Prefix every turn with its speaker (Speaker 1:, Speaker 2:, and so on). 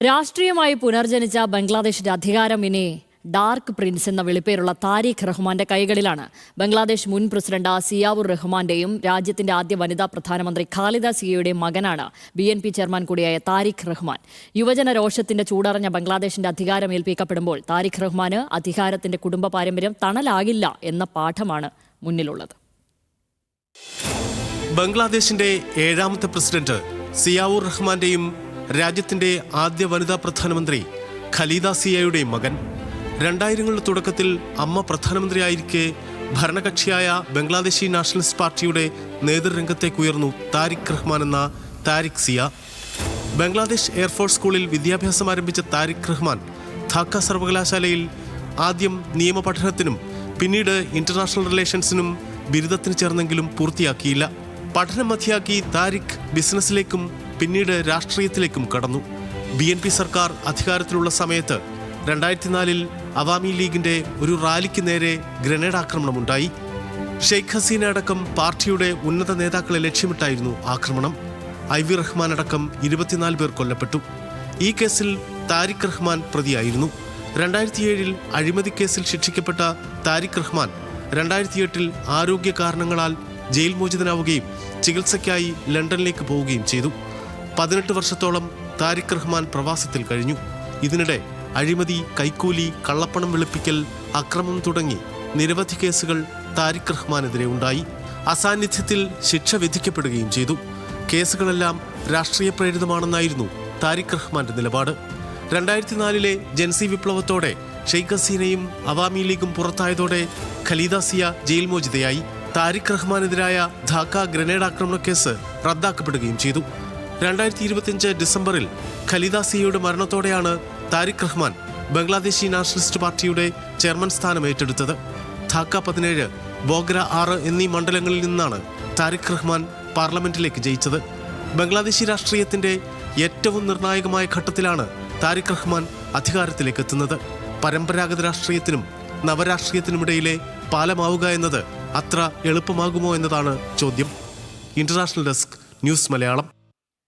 Speaker 1: രാഷ്ട്രീയമായി പുനർജനിച്ച ബംഗ്ലാദേശിന്റെ അധികാരം ഇനി ഡാർക്ക് പ്രിൻസ് എന്ന വിളിപ്പേരുള്ള താരിഖ് റഹ്മാന്റെ കൈകളിലാണ്. ബംഗ്ലാദേശ് മുൻ പ്രസിഡന്റ് സിയാവുർ റഹ്മാന്റെയും രാജ്യത്തിന്റെ ആദ്യ വനിതാ പ്രധാനമന്ത്രി ഖാലിദ സിയയുടെയും മകനാണ് BNP ചെയർമാൻ കൂടിയായ താരിഖ് റഹ്മാൻ. യുവജന രോഷത്തിന്റെ ചൂടറിഞ്ഞ ബംഗ്ലാദേശിന്റെ അധികാരം ഏൽപ്പിക്കപ്പെടുമ്പോൾ താരിഖ് റഹ്മാന് അധികാരത്തിന്റെ കുടുംബ പാരമ്പര്യം തണലാകില്ല എന്ന പാഠമാണ് മുന്നിലുള്ളത്.
Speaker 2: ബംഗ്ലാദേശിന്റെ 7ാമത്തെ പ്രസിഡന്റ് സിയാവുർ റഹ്മാന്റെയും രാജ്യത്തിന്റെ ആദ്യ വനിതാ പ്രധാനമന്ത്രി ഖലീദ സിയയുടെയും മകൻ. 2000കളുടെ തുടക്കത്തിൽ അമ്മ പ്രധാനമന്ത്രിയായിരിക്കെ ഭരണകക്ഷിയായ ബംഗ്ലാദേശി നാഷണലിസ്റ്റ് പാർട്ടിയുടെ നേതൃരംഗത്തേക്ക് ഉയർന്നു താരിഖ് റഹ്മാൻ എന്ന താരിഖ് സിയ. ബംഗ്ലാദേശ് എയർഫോഴ്സ് സ്കൂളിൽ വിദ്യാഭ്യാസം ആരംഭിച്ച താരിഖ് റഹ്മാൻ ധാക്ക സർവകലാശാലയിൽ ആദ്യം നിയമപഠനത്തിനും പിന്നീട് ഇന്റർനാഷണൽ റിലേഷൻസിനും ബിരുദത്തിന് ചേർന്നെങ്കിലും പൂർത്തിയാക്കിയില്ല. പഠനം മതിയാക്കി താരിഖ് ബിസിനസ്സിലേക്കും പിന്നീട് രാഷ്ട്രീയത്തിലേക്കും കടന്നു. BNP സർക്കാർ അധികാരത്തിലുള്ള സമയത്ത് 2004-ൽ അവാമി ലീഗിന്റെ ഒരു റാലിക്ക് നേരെ ഗ്രനേഡ് ആക്രമണമുണ്ടായി. ഷെയ്ഖ് ഹസീന അടക്കം പാർട്ടിയുടെ ഉന്നത നേതാക്കളെ ലക്ഷ്യമിട്ടായിരുന്നു ആക്രമണം. IV റഹ്മാൻ അടക്കം 24 പേർ കൊല്ലപ്പെട്ടു. ഈ കേസിൽ താരിഖ് റഹ്മാൻ പ്രതിയായിരുന്നു. 2007-ൽ അഴിമതി കേസിൽ ശിക്ഷിക്കപ്പെട്ട താരിഖ് റഹ്മാൻ 2008-ൽ ആരോഗ്യ കാരണങ്ങളാൽ ജയിൽ മോചിതനാവുകയും ചികിത്സയ്ക്കായി ലണ്ടനിലേക്ക് പോവുകയും ചെയ്തു. 18 വർഷത്തോളം താരിഖ് റഹ്മാൻ പ്രവാസത്തിൽ കഴിഞ്ഞു. ഇതിനിടെ അഴിമതി, കൈക്കൂലി, കള്ളപ്പണം വെളുപ്പിക്കൽ, അക്രമം തുടങ്ങി നിരവധി കേസുകൾ താരിഖ് റഹ്മാനെതിരെ ഉണ്ടായി. അസാന്നിധ്യത്തിൽ ശിക്ഷ വിധിക്കപ്പെടുകയും ചെയ്തു. കേസുകളെല്ലാം രാഷ്ട്രീയ പ്രേരിതമാണെന്നായിരുന്നു താരിഖ് റഹ്മാന്റെ നിലപാട്. 2004-ലെ ജൻസി വിപ്ലവത്തോടെ ഷെയ്ഖ് ഹസീനയും അവാമി ലീഗും പുറത്തായതോടെ ഖലീദ സിയ ജയിൽ മോചിതയായി. താരിഖ് റഹ്മാനെതിരായ ധാക്ക ഗ്രനേഡ് ആക്രമണ കേസ് റദ്ദാക്കപ്പെടുകയും ചെയ്തു. 2025 ഡിസംബറിൽ ഖലീദ സിയയുടെ മരണത്തോടെയാണ് താരിഖ് റഹ്മാൻ ബംഗ്ലാദേശി നാഷണലിസ്റ്റ് പാർട്ടിയുടെ ചെയർമാൻ സ്ഥാനം ഏറ്റെടുത്തത്. ധാക്ക 17, ബോഗ്ര 6 എന്നീ മണ്ഡലങ്ങളിൽ നിന്നാണ് താരിഖ് റഹ്മാൻ പാർലമെന്റിലേക്ക് ജയിച്ചത്. ബംഗ്ലാദേശി രാഷ്ട്രീയത്തിന്റെ ഏറ്റവും നിർണായകമായ ഘട്ടത്തിലാണ് താരിഖ് റഹ്മാൻ അധികാരത്തിലേക്ക് എത്തുന്നത്. പരമ്പരാഗത രാഷ്ട്രീയത്തിനും നവരാഷ്ട്രീയത്തിനുമിടയിലെ പാലമാവുക എന്നത് അത്ര എളുപ്പമാകുമോ എന്നതാണ് ചോദ്യം. International desk, news Malayalam.